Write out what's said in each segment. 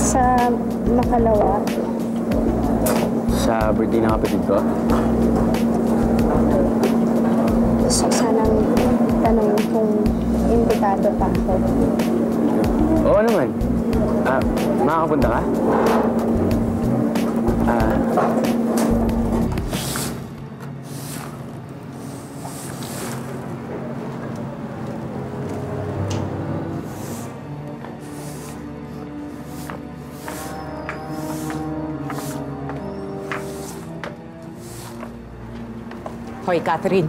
Sa Makalawa. Sa birthday ng kapatid ko? Gusto ko sanang tanongin kung imbitado pa ako. Oo naman. Makakapunta ka? Hoy, Catherine.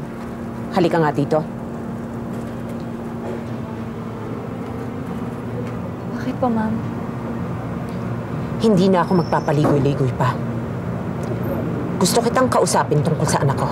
Halika nga dito. Bakit po, ma'am? Hindi na ako magpapaligoy-ligoy pa. Gusto kitang kausapin tungkol sa anak ko.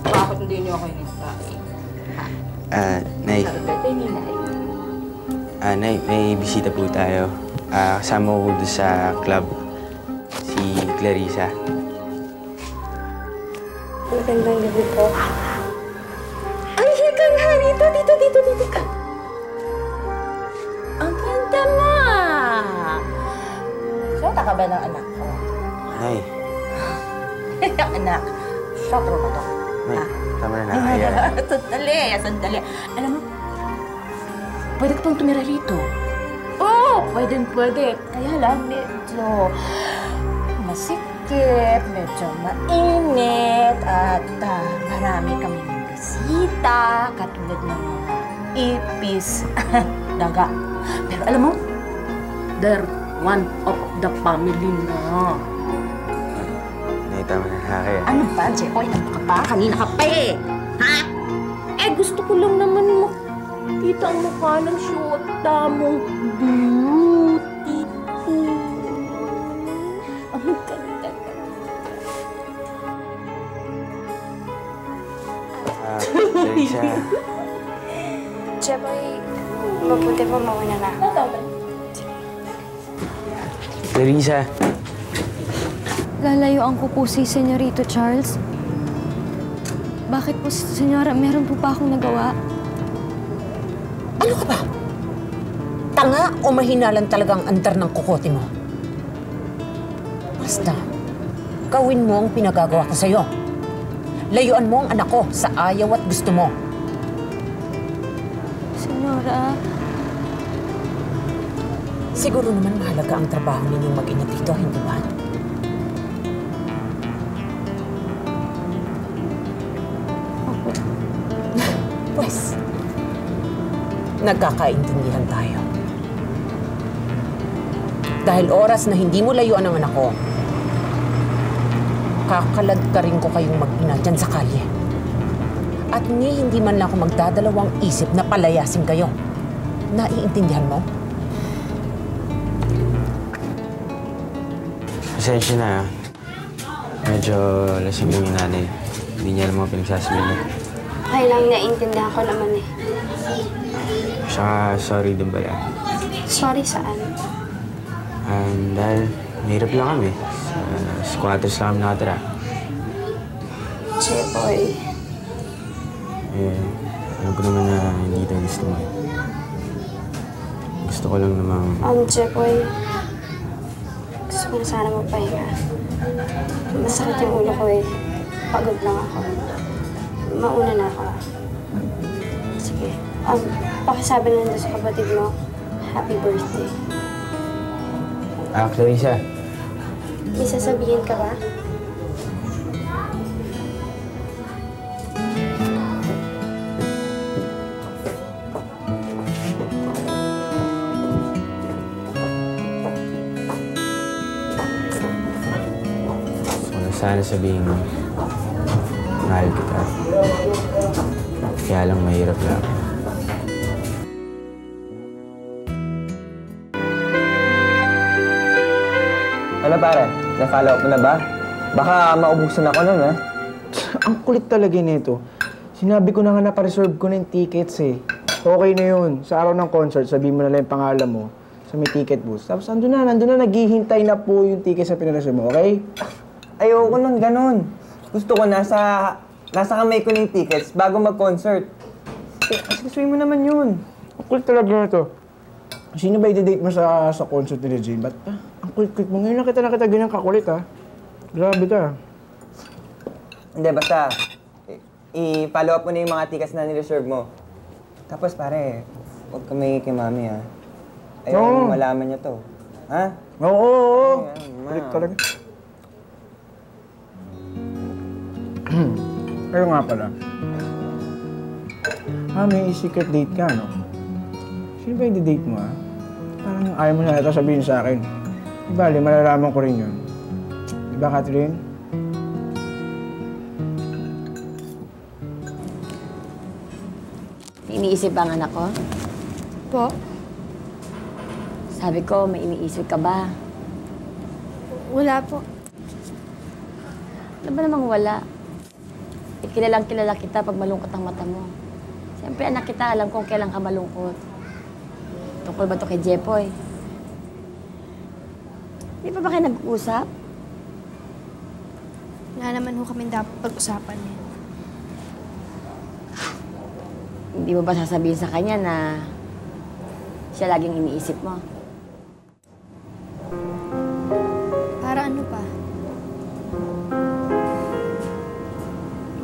Bakit hindi niyo ako hinihintay? Nay. Nay, may bisita po tayo. Kasama ko doon sa club. Si Clarissa. Magandang gabi po. Ay, ka nga rito. Dito ka. Ang ganda mo! Sota ka ba ng anak ko? Nay. Anak, shotro ba to? Nay, tama na nakakaya. Sandali. Alam mo, pwede ka pang tumira rito. Oo, pwede. Kaya lang, medyo masikip, medyo mainit, at marami kaming bisita, katulad ng mga ipis, daga. Pero alam mo, they're one of the family na. Nay, tama na nakakaya. Ano ba, Jekoy? Nagpaka pa? Kanina ka pa eh. Ha? Gusto ko lang naman makita ang mukha ng syota mong beautiful. Ang ganda. Clarissa. Jeboy, mabuti po mauna na ako. Clarissa. Lalayuan ko po si Senyorito Charles. Bakit po, Senyora? Meron po pa akong nagawa? Ano ka ba? Tanga o mahinalan talagang andar ng kukote mo? Basta, gawin mo ang pinagagawa ko sa'yo. Layuan mo ang anak ko sa ayaw at gusto mo. Senyora, Siguro naman mahalaga ang trabaho ninyong mag-ina dito, hindi ba? Pues, nagkakaintindihan tayo. Dahil oras na hindi mo layuan ang anak ko, kakalad ka rin ko kayong mag-ina dyan sa kalye. At hindi man lang ako magdadalawang isip na palayasin kayo. Naiintindihan mo? Pasensya na. Medyo lasing yung nanay. Hindi niya alam mga pinagsasabi niya. okay lang, naiintindihan ko naman eh. Saka sorry din pala. Sorry saan? Dahil mahirap lang kami. Sa squatters lang kami nakatira. Jeboy, Alam ko naman na hindi ito gusto mo. Gusto ko lang namang... Jeboy, gusto ko na sana magpahinga. Masakit yung ulo ko eh. Pagod lang ako. Mauna na ako. Sige. Pakisabi na nandun sa kapatid mo, happy birthday. Clarissa. May sasabihin ka ba? Sana sabihin mo, mahal kita. Kaya lang mahirap lang. Ano pare? Na-follow up mo na ba? Baka maubusan ako nun, ha? Ang kulit talaga nito. Sinabi ko na nga na pa-reserve ko na yung tickets eh. Okay na yun. Sa araw ng concert, sabihin mo na lang yung pangalan mo. Sa may ticket booth. Tapos nandun na, naghihintay na po yung ticket sa pinareserve mo, okay? Ayoko nun, ganun. Gusto ko nasa kamay ko na yung tickets bago mag-concert. Asikasuhin mo naman yun. Ang kulit talaga na to. Sino ba i-date mo sa concert ni Regine? Ba't ang kulit-kulit mo? Ngayon na kita ganyan kakulit, ha? Grabe ka. Hindi, basta i-follow up mo na yung mga tickets na nireserve mo. Tapos pare, huwag ka may kay mami, ha? Ayaw malaman niya to. Ha? Oo. Ay, Kulit talaga. Pero nga pala. May secret date ka, no? Sino ba yung date mo, ha? Parang ayaw mo na ito sabihin sa akin. Di bali, malalaman ko rin yun. Di ba, Catherine? Iniisip ba ang anak ko? Po? Sabi ko, may iniisip ka ba? Wala po. Ano ba namang wala? Kilalang kilala kita pag malungkot ang mata mo. Siyempre, anak kita, alam kung kailan ka malungkot. Tungkol ba ito kay Jepoy? Di pa ba kayo nag-uusap? Wala naman ho kami dapat pag-usapan niya. Hindi mo ba sasabihin sa kanya na siya laging iniisip mo? Para ano pa?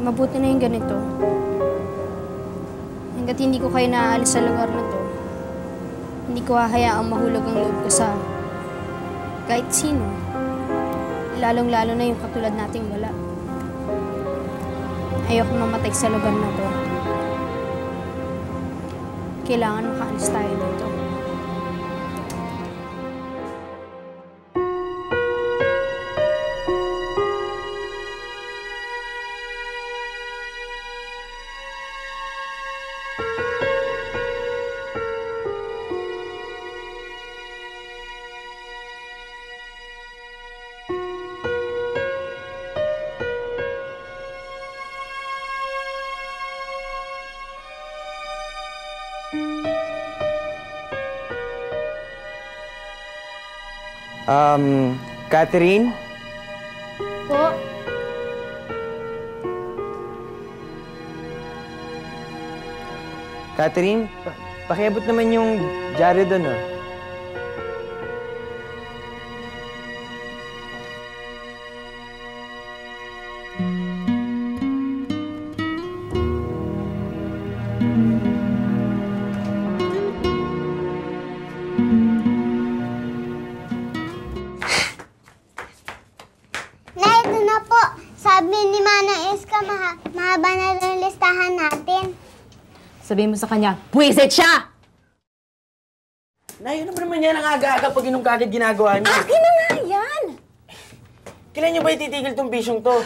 Mabuti na yung ganito. Hanggat hindi ko kayo naaalis sa lugar na to, hindi ko hahayaang mahulog ang loob ko sa kahit sino. Lalong-lalo na yung katulad nating wala. Ayoko mamatay sa lugar na to. Kailangan makaalis tayo dito. Catherine? Po? Catherine, pakiabot naman yung dyaryo doon, oh. Nay, ito na po. Sabi ni Manang Iska, mahaba na rin listahan natin. Sabihin mo sa kanya, buwisit siya! Nay, ano ba naman yan ang aga-aga pag inong kagad ginagawa niyo? Akin na nga yan! Kailan niyo ba ititigil tong bisyong to?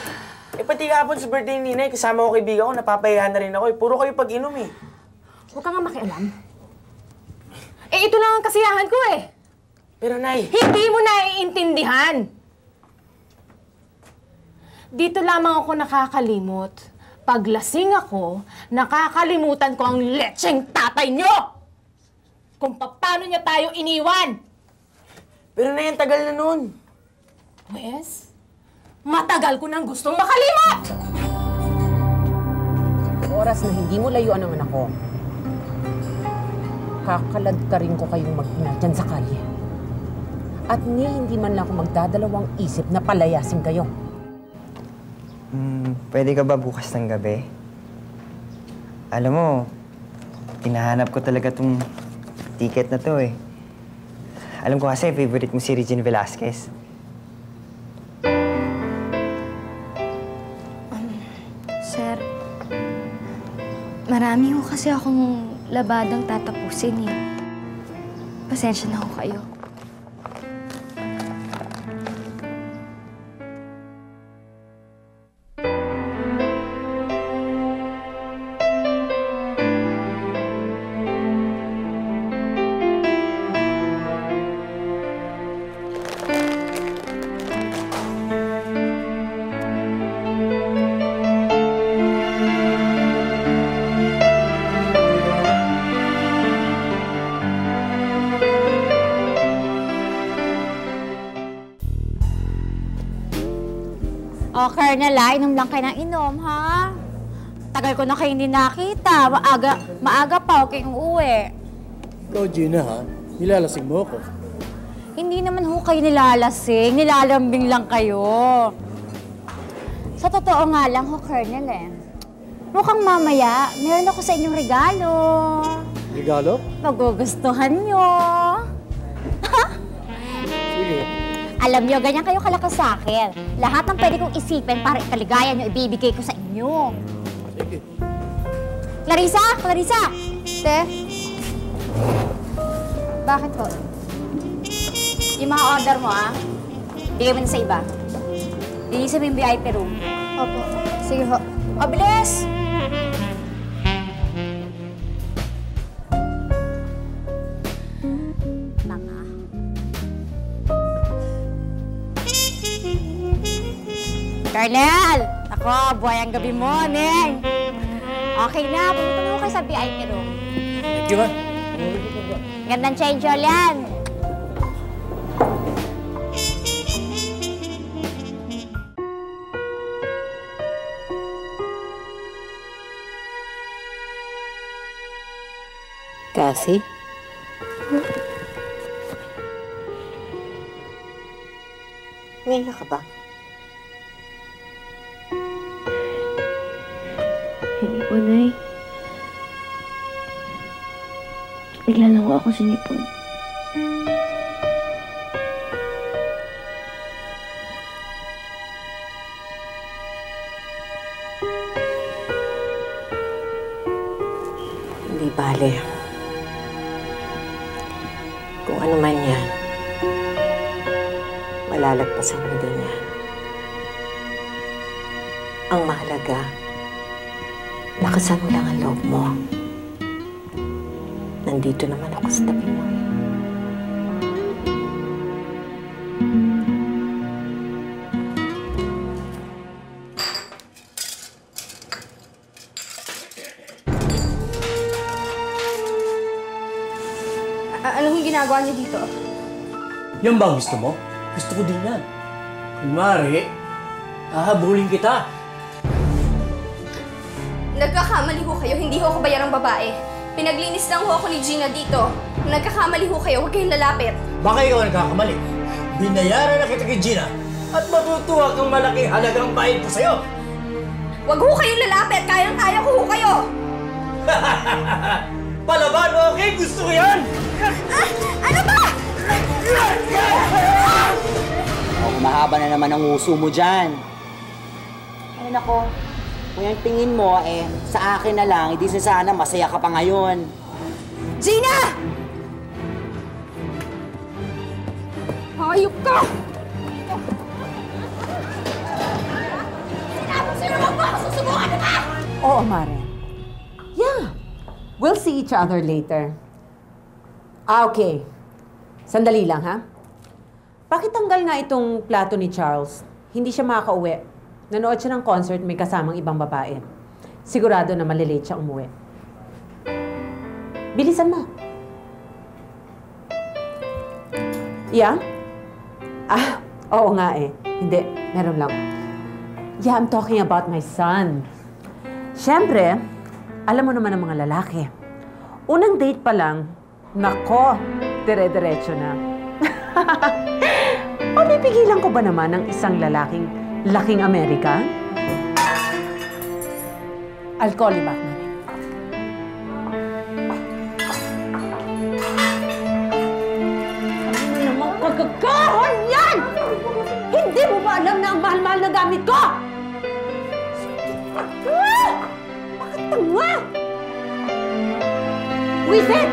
Eh, pati kahapon sa birthday ni Ninay, kasama ko kaibigan ko, napapayahan na rin ako eh. Puro kayo pag-inom eh. Huwag ka nga makialam. Eh, ito lang ang kasiyahan ko eh. Pero Nay, Hindi mo naiintindihan. Dito lamang ako nakakalimot. Pag lasing ako, nakakalimutan ko ang letseng tatay nyo! Kung paano niya tayo iniwan! pero Nay, ang tagal na nun. Pwes, matagal ko nang gustong makalimot! Oras na hindi mo layuan ang anak ko, kakalad ka rin ko kayong mag-ina dyan sa kalye. At hindi man lang ako magdadalawang isip na palayasin kayo. Pwede ka ba bukas ng gabi? Alam mo, hinahanap ko talaga tong ticket na to eh. Alam ko kasi, favorite mo si Regine Velasquez. Sir, marami ho kasi akong labadang tatapusin eh. Pasensya na ho kayo. O, Colonel, inom lang kayo ng inom, ha? Tagal ko na kayo hindi nakita. Maaga pa, huwag kayong uuwi. Ikaw, Gina, ha? Nilalasing mo ako. Hindi naman ho kayo nilalasing. Nilalambing lang kayo. Sa totoo nga lang ho, Colonel, eh. Mukhang mamaya, meron ako sa inyong regalo. Regalo? Magugustuhan nyo. Sige. Alam nyo, ganyan kayo kalakas sa akin. Lahat ng pwede kong isipin para ikaligaya nyo, ibibigay ko sa inyo. Sige. Clarissa! Clarissa! Te? Bakit ho? Yung mga order mo, bigay mo na sa iba. Linisin mo yung VIP room. Opo. Sige ho. O, bilis! Mga. Colonel! Ako, buhay ang gabi mo, Neng. Okay na, pumunta na kayo sa VIP room. Thank you, ha? Gandang change yan. Cassie? Umiiyak ka ba? Hindi po, Nay. Bigla lang ako sinipon. Hindi bale. Kung ano man yan, malalagpasan mo din yan. Ang mahalaga, lakasan mo lang ang loob mo. Nandito naman ako sa tabi mo eh. Anong ginagawa niyo dito? Yan ba gusto mo? Gusto ko din yan. Kunwari, hahabulin kita. Nagkakamali ho kayo, hindi ho ako bayarang babae. Pinaglinis lang ho ako ni Gina dito. Nagkakamali ho kayo, huwag kayong lalapit. Baka ikaw nagkakamali. Binayaran na kita kay Gina at matutuwa kang malaking halagang bayad ko sa'yo. Huwag ho kayong lalapit, kayang-kaya ko ho kayo. Palaban, okay? Gusto ko yan! Ano ba? Mahaba na naman ang uso mo dyan. Ay nako, kung yung tingin mo, sa akin na lang, hindi sana masaya ka pa ngayon. Gina! Hayop ka! Sinabi sa'yo naman ba ako susubukan na ka? Oo, Mare. Yeah. We'll see each other later. Okay. Sandali lang, ha? Pakitanggal nga itong plato ni Charles. Hindi siya makakauwi. Nanood siya ng concert, may kasamang ibang babae. Sigurado na malilate siya umuwi. Bilisan mo. Yeah? Oo nga eh. Hindi, meron lang. Yeah, I'm talking about my son. Siyempre, alam mo naman ang mga lalaki. Unang date pa lang, nako, dire-diretso na. Pipigilan ko ba naman ng isang laking Amerika? I'll call you back na rin. Ano namang pagkakaroon yan? Hindi mo ba alam na ang mahal-mahal na gamit ko? Bakit tanga? Wisit!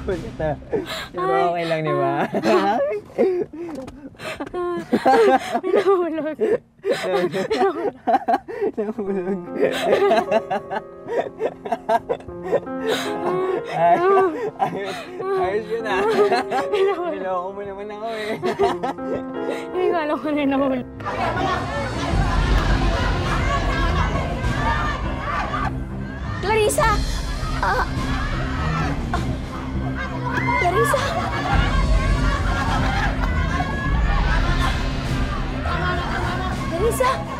Kulit na. Pero okay lang, di ba? Nahulog. Nahulog. Ayos yun ah. Niloko mo naman ako eh. Hindi ko alam ko na nahuli. Clarissa! Clarissa! Clarissa!